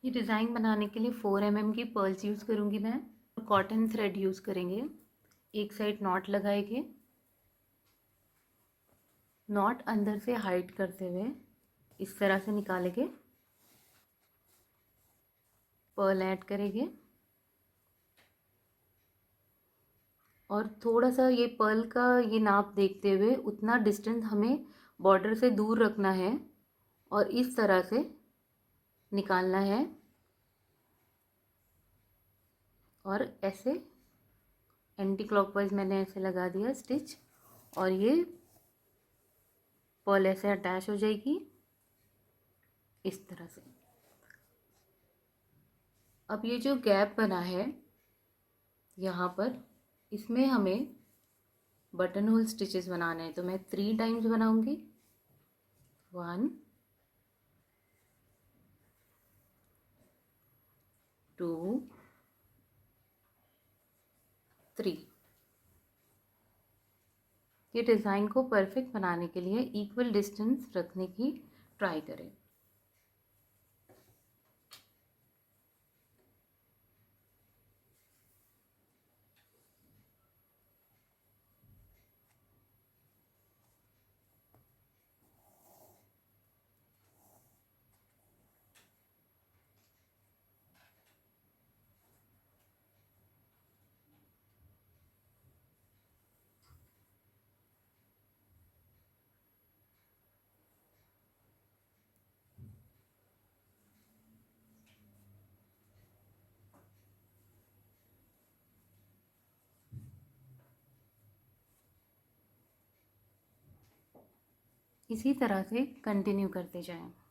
ये डिज़ाइन बनाने के लिए 4 mm की पर्ल्स यूज़ करूँगी मैं। कॉटन थ्रेड यूज़ करेंगे। एक साइड नॉट लगाएंगे, नॉट अंदर से हाइड करते हुए इस तरह से निकालेंगे, पर्ल ऐड करेंगे और थोड़ा सा ये पर्ल का ये नाप देखते हुए उतना डिस्टेंस हमें बॉर्डर से दूर रखना है और इस तरह से निकालना है और ऐसे एंटी क्लॉकवाइज मैंने ऐसे लगा दिया स्टिच और ये पर्ल ऐसे अटैच हो जाएगी इस तरह से। अब ये जो गैप बना है यहाँ पर, इसमें हमें बटन होल स्टिचेस बनाने हैं, तो मैं 3 टाइम्स बनाऊंगी। 1 2 3। ये डिज़ाइन को परफेक्ट बनाने के लिए इक्वल डिस्टेंस रखने की ट्राई करें। इसी तरह से कंटिन्यू करते जाएं।